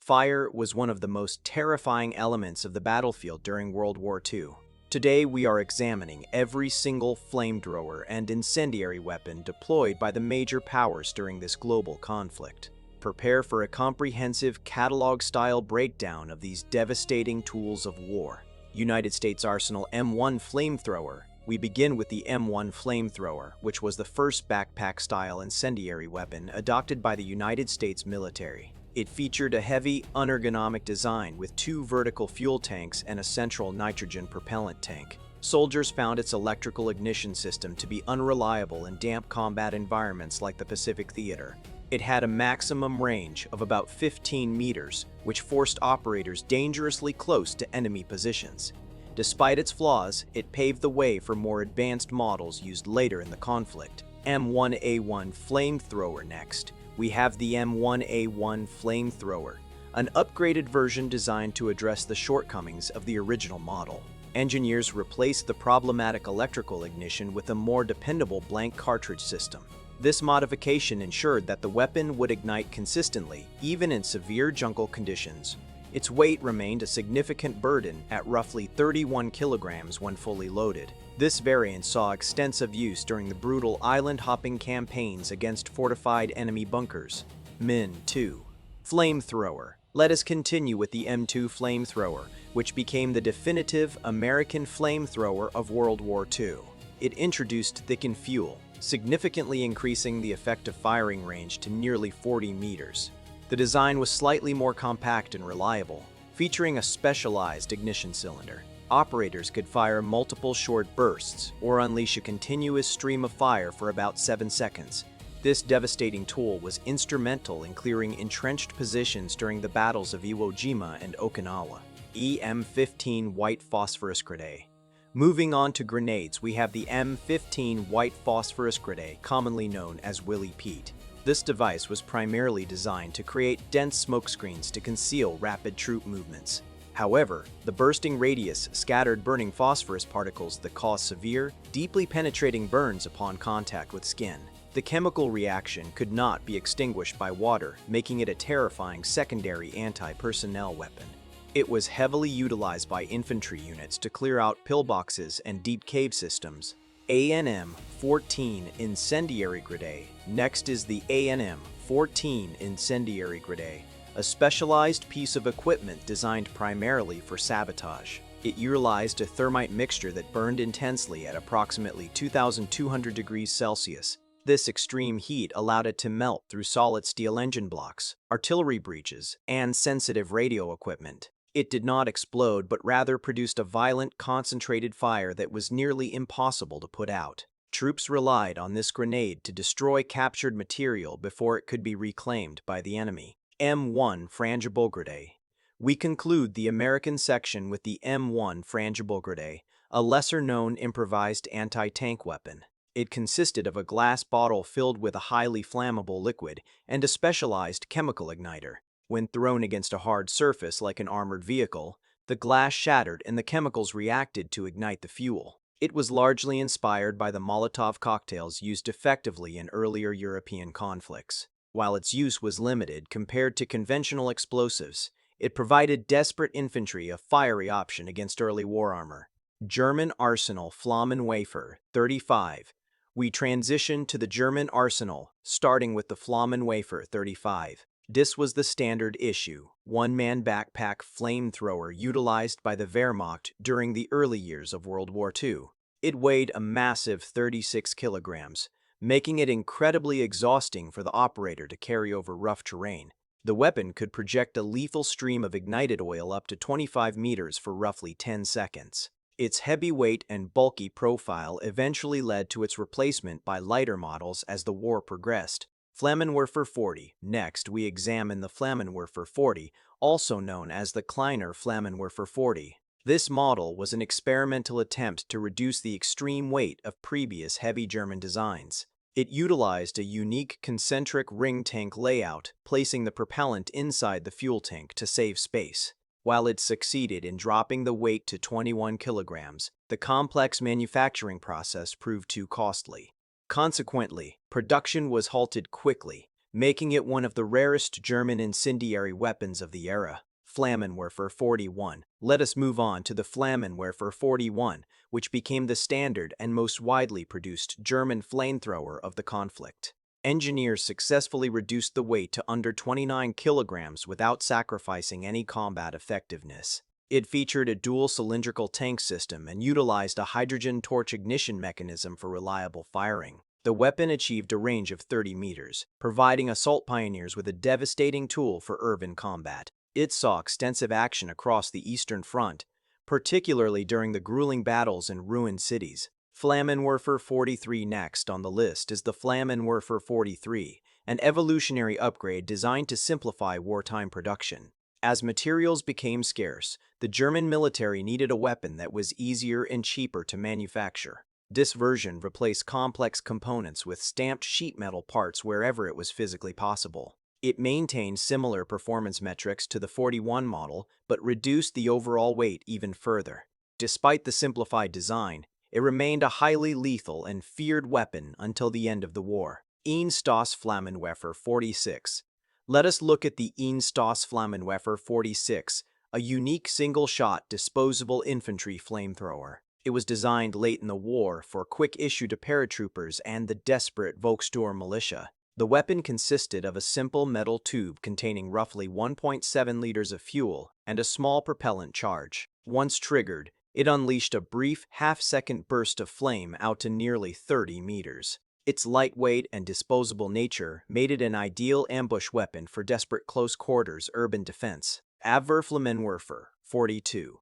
Fire was one of the most terrifying elements of the battlefield during World War II. Today we are examining every single flamethrower and incendiary weapon deployed by the major powers during this global conflict. Prepare for a comprehensive catalog-style breakdown of these devastating tools of war. United States Arsenal M1 flamethrower. We begin with the M1 flamethrower, which was the first backpack-style incendiary weapon adopted by the United States military. It featured a heavy, unergonomic design with two vertical fuel tanks and a central nitrogen propellant tank. Soldiers found its electrical ignition system to be unreliable in damp combat environments like the Pacific Theater. It had a maximum range of about 15 meters, which forced operators dangerously close to enemy positions. Despite its flaws, it paved the way for more advanced models used later in the conflict. M1A1 flamethrower next. We have the M1A1 flamethrower, an upgraded version designed to address the shortcomings of the original model. Engineers replaced the problematic electrical ignition with a more dependable blank cartridge system. This modification ensured that the weapon would ignite consistently, even in severe jungle conditions. Its weight remained a significant burden at roughly 31 kilograms when fully loaded. This variant saw extensive use during the brutal island-hopping campaigns against fortified enemy bunkers. Min 2. Flamethrower. Let us continue with the M2 flamethrower, which became the definitive American flamethrower of World War II. It introduced thickened fuel, significantly increasing the effective firing range to nearly 40 meters. The design was slightly more compact and reliable, featuring a specialized ignition cylinder. Operators could fire multiple short bursts or unleash a continuous stream of fire for about 7 seconds. This devastating tool was instrumental in clearing entrenched positions during the battles of Iwo Jima and Okinawa. M15 White Phosphorus Grenade. Moving on to grenades, we have the M15 White Phosphorus Grenade, commonly known as Willie Pete. This device was primarily designed to create dense smoke screens to conceal rapid troop movements. However, the bursting radius scattered burning phosphorus particles that cause severe, deeply penetrating burns upon contact with skin. The chemical reaction could not be extinguished by water, making it a terrifying secondary anti-personnel weapon. It was heavily utilized by infantry units to clear out pillboxes and deep cave systems. ANM-14 Incendiary Grenade. Next is the ANM-14 Incendiary Grenade, a specialized piece of equipment designed primarily for sabotage. It utilized a thermite mixture that burned intensely at approximately 2,200 degrees Celsius. This extreme heat allowed it to melt through solid steel engine blocks, artillery breaches, and sensitive radio equipment. It did not explode, but rather produced a violent, concentrated fire that was nearly impossible to put out. Troops relied on this grenade to destroy captured material before it could be reclaimed by the enemy. M1 Frangible Grenade. We conclude the American section with the M1 Frangible Grenade, a lesser-known improvised anti-tank weapon. It consisted of a glass bottle filled with a highly flammable liquid and a specialized chemical igniter. When thrown against a hard surface like an armored vehicle, the glass shattered and the chemicals reacted to ignite the fuel. It was largely inspired by the Molotov cocktails used effectively in earlier European conflicts. While its use was limited compared to conventional explosives, it provided desperate infantry a fiery option against early war armor. German Einstossflammenwerfer 35. We transition to the German arsenal, starting with the Flammenwerfer 35. This was the standard issue, one-man backpack flamethrower utilized by the Wehrmacht during the early years of World War II. It weighed a massive 36 kilograms, making it incredibly exhausting for the operator to carry over rough terrain. The weapon could project a lethal stream of ignited oil up to 25 meters for roughly 10 seconds. Its heavy weight and bulky profile eventually led to its replacement by lighter models as the war progressed. Flammenwerfer 40. Next, we examine the Flammenwerfer 40, also known as the Kleiner Flammenwerfer 40. This model was an experimental attempt to reduce the extreme weight of previous heavy German designs. It utilized a unique concentric ring tank layout, placing the propellant inside the fuel tank to save space. While it succeeded in dropping the weight to 21 kilograms, the complex manufacturing process proved too costly. Consequently, production was halted quickly, making it one of the rarest German incendiary weapons of the era. Flammenwerfer 41. Let us move on to the Flammenwerfer 41, which became the standard and most widely produced German flamethrower of the conflict. Engineers successfully reduced the weight to under 29 kilograms without sacrificing any combat effectiveness. It featured a dual cylindrical tank system and utilized a hydrogen torch ignition mechanism for reliable firing. The weapon achieved a range of 30 meters, providing assault pioneers with a devastating tool for urban combat. It saw extensive action across the Eastern Front, particularly during the grueling battles in ruined cities. Flammenwerfer 43. Next on the list is the Flammenwerfer 43, an evolutionary upgrade designed to simplify wartime production. As materials became scarce, the German military needed a weapon that was easier and cheaper to manufacture. This version replaced complex components with stamped sheet metal parts wherever it was physically possible. It maintained similar performance metrics to the 41 model, but reduced the overall weight even further. Despite the simplified design, it remained a highly lethal and feared weapon until the end of the war. Einstossflammenwerfer 46. Let us look at the Einstossflammenwerfer 46, a unique single-shot disposable infantry flamethrower. It was designed late in the war for quick issue to paratroopers and the desperate Volksturm militia. The weapon consisted of a simple metal tube containing roughly 1.7 liters of fuel and a small propellant charge. Once triggered, it unleashed a brief half-second burst of flame out to nearly 30 meters. Its lightweight and disposable nature made it an ideal ambush weapon for desperate close-quarters urban defense. Abwehrflammenwerfer 42.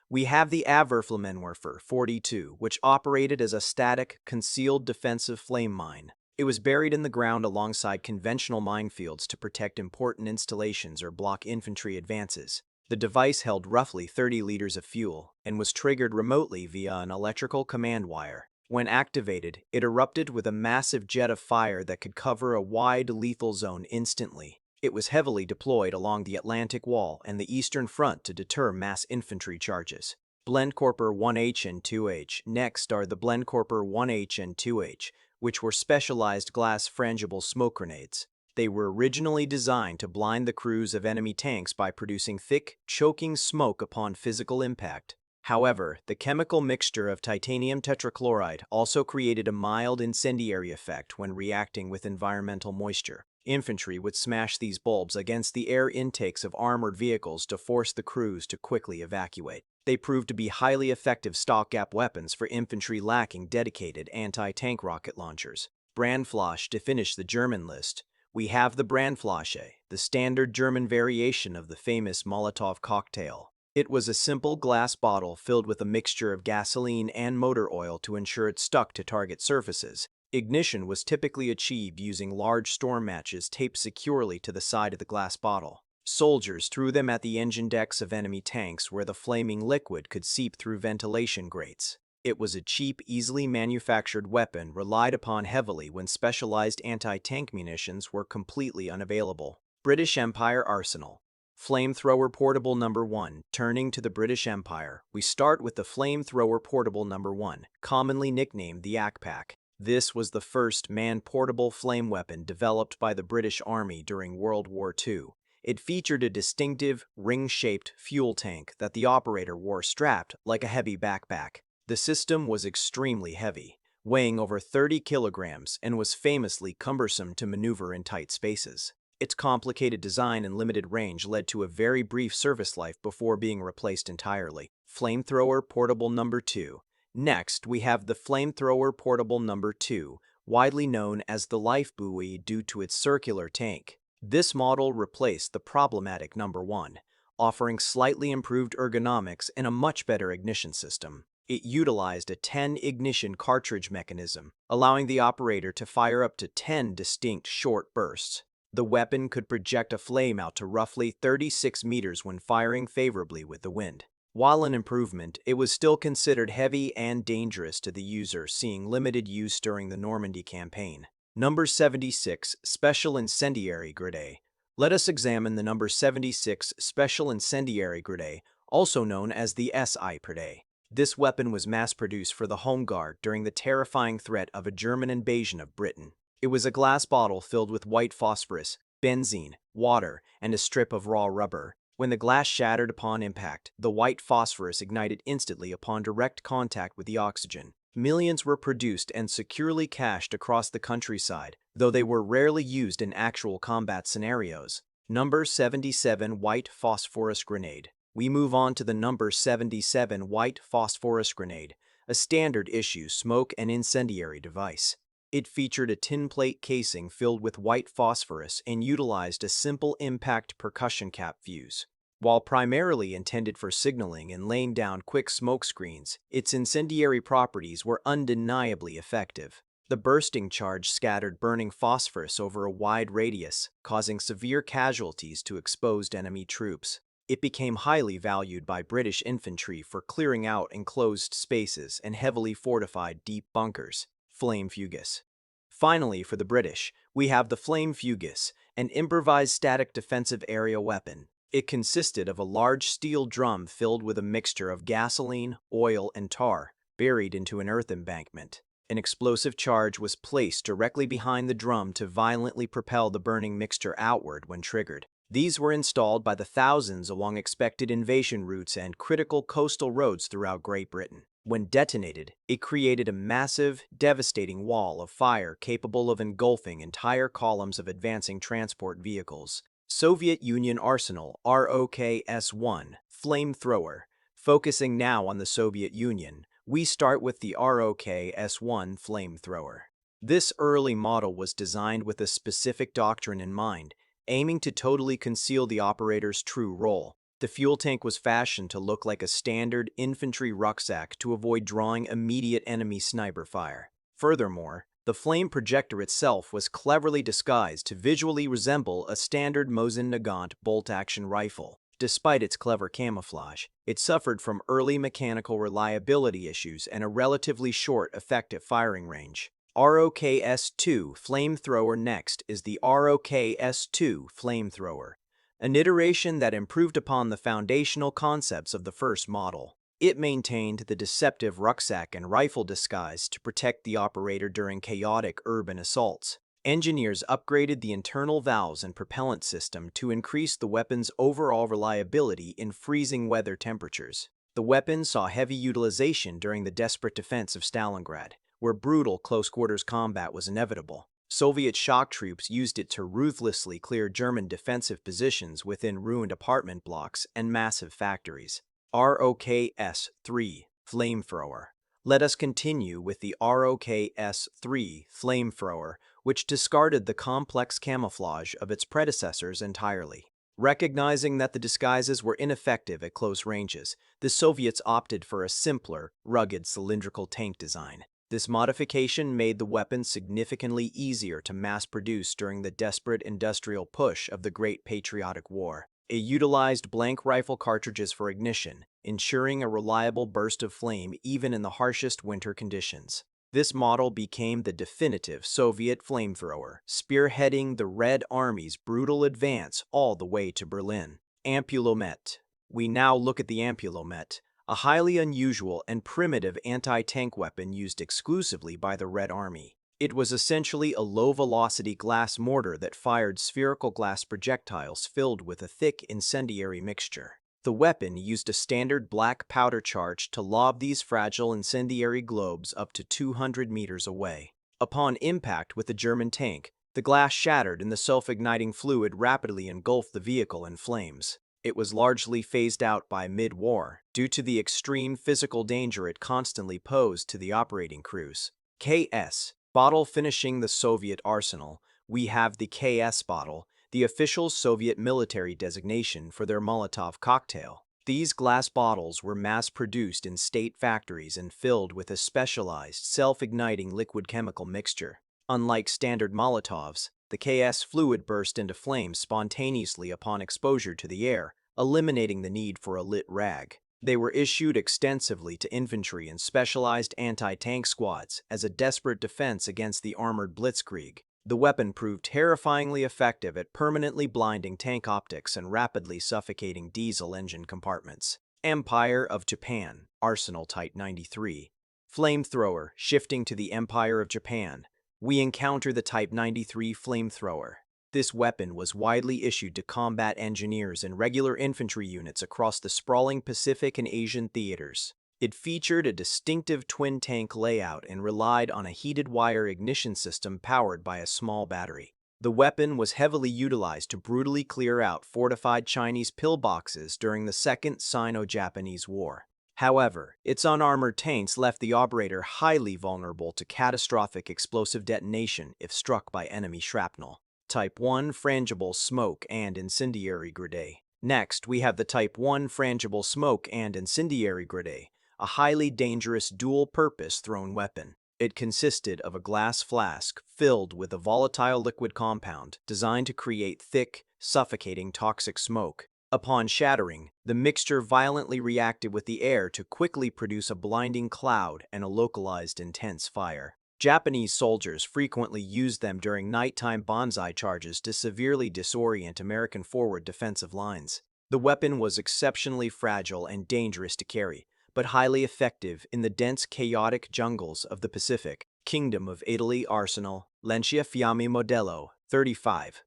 We have the Abwehrflammenwerfer 42, which operated as a static, concealed defensive flame mine. It was buried in the ground alongside conventional minefields to protect important installations or block infantry advances. The device held roughly 30 liters of fuel and was triggered remotely via an electrical command wire. When activated, it erupted with a massive jet of fire that could cover a wide, lethal zone instantly. It was heavily deployed along the Atlantic Wall and the Eastern Front to deter mass infantry charges. Blendkorper 1H and 2H. Next are the Blendkorper 1H and 2H, which were specialized glass frangible smoke grenades. They were originally designed to blind the crews of enemy tanks by producing thick, choking smoke upon physical impact. However, the chemical mixture of titanium tetrachloride also created a mild incendiary effect when reacting with environmental moisture. Infantry would smash these bulbs against the air intakes of armored vehicles to force the crews to quickly evacuate. They proved to be highly effective stopgap weapons for infantry lacking dedicated anti-tank rocket launchers. Brandflasche. To finish the German list, we have the Brandflasche, the standard German variation of the famous Molotov cocktail. It was a simple glass bottle filled with a mixture of gasoline and motor oil to ensure it stuck to target surfaces. Ignition was typically achieved using large storm matches taped securely to the side of the glass bottle. Soldiers threw them at the engine decks of enemy tanks where the flaming liquid could seep through ventilation grates. It was a cheap, easily manufactured weapon relied upon heavily when specialized anti-tank munitions were completely unavailable. British Empire Arsenal. Flamethrower Portable No. 1. Turning to the British Empire, we start with the Flamethrower Portable No. 1, commonly nicknamed the Akpak. This was the first man-portable flame weapon developed by the British Army during World War II. It featured a distinctive, ring-shaped fuel tank that the operator wore strapped like a heavy backpack. The system was extremely heavy, weighing over 30 kilograms and was famously cumbersome to maneuver in tight spaces. Its complicated design and limited range led to a very brief service life before being replaced entirely. Flamethrower Portable No. 2. Next, we have the Flamethrower Portable No. 2, widely known as the life buoy due to its circular tank. This model replaced the problematic No. 1, offering slightly improved ergonomics and a much better ignition system. It utilized a 10-ignition cartridge mechanism, allowing the operator to fire up to 10 distinct short bursts. The weapon could project a flame out to roughly 36 meters when firing favorably with the wind. While an improvement, it was still considered heavy and dangerous to the user, seeing limited use during the Normandy campaign. Number 76, Special Incendiary Grenade. Let us examine the number 76 Special Incendiary Grenade, also known as the SI Grenade. This weapon was mass-produced for the Home Guard during the terrifying threat of a German invasion of Britain. It was a glass bottle filled with white phosphorus, benzene, water, and a strip of raw rubber. When the glass shattered upon impact, the white phosphorus ignited instantly upon direct contact with the oxygen. Millions were produced and securely cached across the countryside, though they were rarely used in actual combat scenarios. Number 77 White Phosphorus Grenade. We move on to the number 77 White Phosphorus Grenade, a standard issue smoke and incendiary device. It featured a tin plate casing filled with white phosphorus and utilized a simple impact percussion cap fuse. While primarily intended for signaling and laying down quick smoke screens, its incendiary properties were undeniably effective. The bursting charge scattered burning phosphorus over a wide radius, causing severe casualties to exposed enemy troops. It became highly valued by British infantry for clearing out enclosed spaces and heavily fortified deep bunkers. Flame Fugus. Finally, for the British, we have the Flame Fugus, an improvised static defensive area weapon. It consisted of a large steel drum filled with a mixture of gasoline, oil, and tar, buried into an earth embankment. An explosive charge was placed directly behind the drum to violently propel the burning mixture outward when triggered. These were installed by the thousands along expected invasion routes and critical coastal roads throughout Great Britain. When detonated, it created a massive, devastating wall of fire capable of engulfing entire columns of advancing transport vehicles. Soviet Union Arsenal ROKS-1 Flamethrower. Focusing now on the Soviet Union, we start with the ROKS-1 Flamethrower. This early model was designed with a specific doctrine in mind, aiming to totally conceal the operator's true role. The fuel tank was fashioned to look like a standard infantry rucksack to avoid drawing immediate enemy sniper fire. Furthermore, the flame projector itself was cleverly disguised to visually resemble a standard Mosin-Nagant bolt-action rifle. Despite its clever camouflage, it suffered from early mechanical reliability issues and a relatively short effective firing range. ROKS-2 Flamethrower. Next is the ROKS-2 Flamethrower, an iteration that improved upon the foundational concepts of the first model. It maintained the deceptive rucksack and rifle disguise to protect the operator during chaotic urban assaults. Engineers upgraded the internal valves and propellant system to increase the weapon's overall reliability in freezing weather temperatures. The weapon saw heavy utilization during the desperate defense of Stalingrad, where brutal close-quarters combat was inevitable. Soviet shock troops used it to ruthlessly clear German defensive positions within ruined apartment blocks and massive factories. ROKS-3 Flamethrower. Let us continue with the ROKS-3 Flamethrower, which discarded the complex camouflage of its predecessors entirely. Recognizing that the disguises were ineffective at close ranges, the Soviets opted for a simpler, rugged cylindrical tank design. This modification made the weapon significantly easier to mass-produce during the desperate industrial push of the Great Patriotic War. It utilized blank rifle cartridges for ignition, ensuring a reliable burst of flame even in the harshest winter conditions. This model became the definitive Soviet flamethrower, spearheading the Red Army's brutal advance all the way to Berlin. Ampulomet. We now look at the Ampulomet, a highly unusual and primitive anti-tank weapon used exclusively by the Red Army. It was essentially a low-velocity glass mortar that fired spherical glass projectiles filled with a thick incendiary mixture. The weapon used a standard black powder charge to lob these fragile incendiary globes up to 200 meters away. Upon impact with the German tank, the glass shattered and the self-igniting fluid rapidly engulfed the vehicle in flames. It was largely phased out by mid-war due to the extreme physical danger it constantly posed to the operating crews. KS Bottle. Finishing the Soviet arsenal, we have the KS bottle, the official Soviet military designation for their Molotov cocktail. These glass bottles were mass-produced in state factories and filled with a specialized, self-igniting liquid chemical mixture. Unlike standard Molotovs, the KS fluid burst into flames spontaneously upon exposure to the air, eliminating the need for a lit rag. They were issued extensively to infantry and specialized anti-tank squads as a desperate defense against the armored blitzkrieg. The weapon proved terrifyingly effective at permanently blinding tank optics and rapidly suffocating diesel engine compartments. Empire of Japan, Arsenal Type 93. Flamethrower. Shifting to the Empire of Japan, we encounter the Type 93 flamethrower. This weapon was widely issued to combat engineers and regular infantry units across the sprawling Pacific and Asian theaters. It featured a distinctive twin-tank layout and relied on a heated wire ignition system powered by a small battery. The weapon was heavily utilized to brutally clear out fortified Chinese pillboxes during the Second Sino-Japanese War. However, its unarmored tanks left the operator highly vulnerable to catastrophic explosive detonation if struck by enemy shrapnel. Type 1 frangible smoke and incendiary grenade. Next, we have the Type 1 frangible smoke and incendiary grenade, a highly dangerous dual-purpose thrown weapon. It consisted of a glass flask filled with a volatile liquid compound designed to create thick, suffocating toxic smoke. Upon shattering, the mixture violently reacted with the air to quickly produce a blinding cloud and a localized intense fire. Japanese soldiers frequently used them during nighttime banzai charges to severely disorient American forward defensive lines. The weapon was exceptionally fragile and dangerous to carry, but highly effective in the dense, chaotic jungles of the Pacific. Kingdom of Italy Arsenal, Lanciafiamme Modello 35.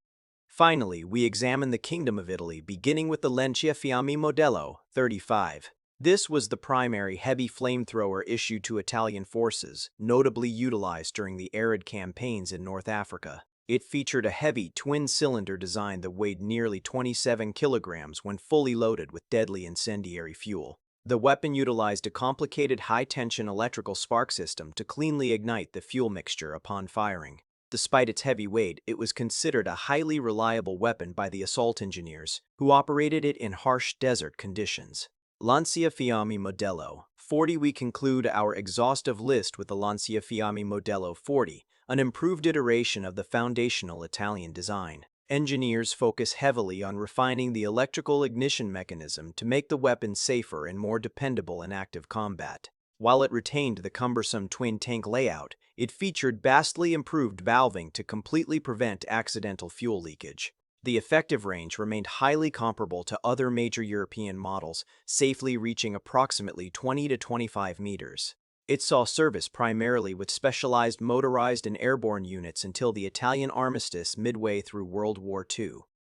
Finally, we examine the Kingdom of Italy, beginning with the Lanciafiamme Modello 35. This was the primary heavy flamethrower issued to Italian forces, notably utilized during the arid campaigns in North Africa. It featured a heavy twin-cylinder design that weighed nearly 27 kilograms when fully loaded with deadly incendiary fuel. The weapon utilized a complicated high-tension electrical spark system to cleanly ignite the fuel mixture upon firing. Despite its heavy weight, it was considered a highly reliable weapon by the assault engineers, who operated it in harsh desert conditions. Lanciafiamme Modello 40. We conclude our exhaustive list with the Lanciafiamme Modello 40, an improved iteration of the foundational Italian design. Engineers focus heavily on refining the electrical ignition mechanism to make the weapon safer and more dependable in active combat. While it retained the cumbersome twin-tank layout, it featured vastly improved valving to completely prevent accidental fuel leakage. The effective range remained highly comparable to other major European models, safely reaching approximately 20 to 25 meters. It saw service primarily with specialized motorized and airborne units until the Italian armistice midway through World War II.